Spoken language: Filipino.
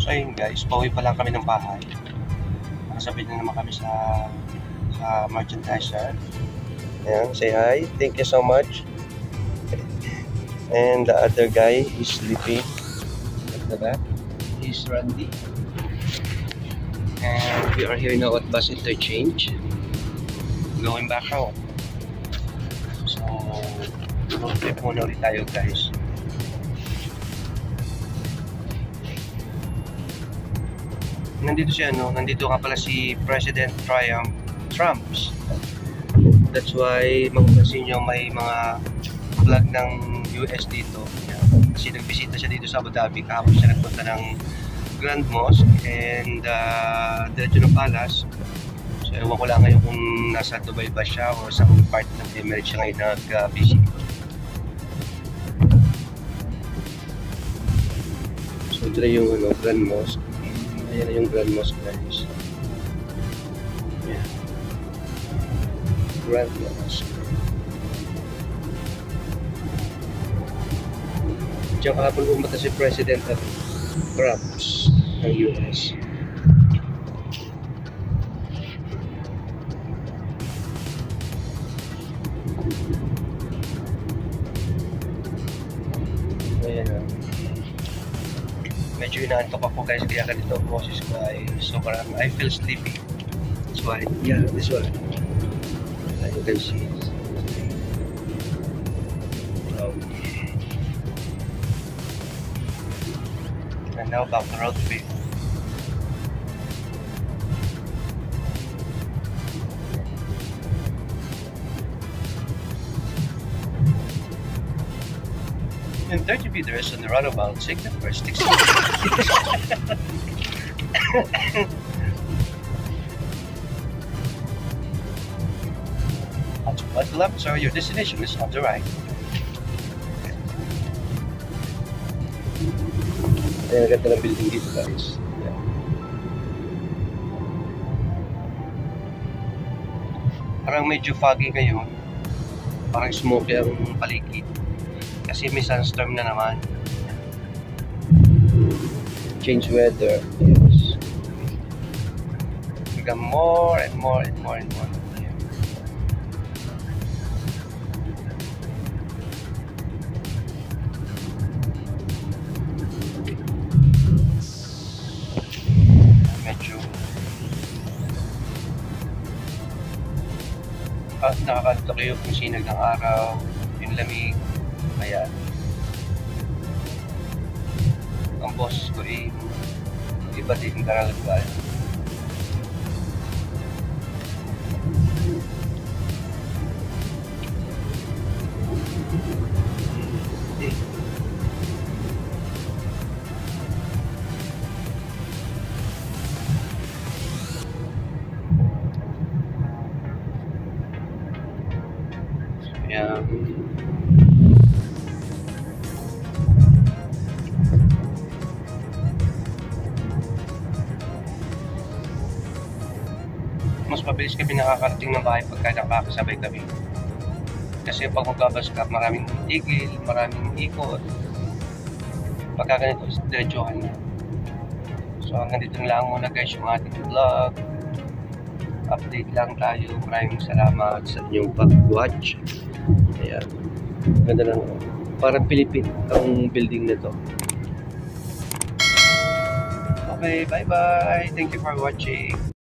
So ayun guys, pauwi pa lang kami ng bahay. Nakasabit na naman kami sa merchandiser. Ayan, say hi. Thank you so much. And the other guy is sleeping at the back. He's Randy. And we are here now at bus interchange. Going back home. So, road trip muna ulit tayo guys. Nandito siya, no? Nandito nga pala si President Trump. That's why mapapansin nyo may mga flag ng US dito. Kasi nagbisita siya dito sa Abu Dhabi. Kahapon siya nagpunta ng Grand Mosque and diretso ng Palace. So ewan ko lang ngayon kung nasa Dubai ba siya o sa part ng Emirates siya ngayon nag-visit. So ito na yung Grand Mosque. Ayan na yung Grand Mosque guys. Ayan. Grand Mosque. Diyan kahapon umata si President Trump ng US. Ayan na. Medyo inaantok ako guys, kaya ganito ang boses ko ay sobrang, I feel sleepy. That's why, yeah, this one. You can see. And now back to road trip. In 30 meters on the roundabout, take the first exit. On the left, sir, your destination is on the right. Ayan, ganda ng building dito guys. Yeah. Parang medyo foggy ngayon. Parang smoky ang paligid. Kasi may sunstorm na naman. Change weather. Yes. Become more and more and more and more. Medyo nakakalito kayo kung sinag ng araw, yung lamig. Ayan. Ang boss ko ay iba din karalagay. Ayan. Mas mabilis kami nakakarating ng bahay pagka nakakasabay kami. Kasi pag magbabas ka, maraming tigil, maraming ikot. Pagka ganito, diretsuhan na. So hanggang dito na lang muna guys yung ating vlog. Update lang tayo. Maraming salamat sa inyong pag-watch. Ayan. Ganda lang. Parang Philippine ang building na to. Okay, bye-bye. Thank you for watching.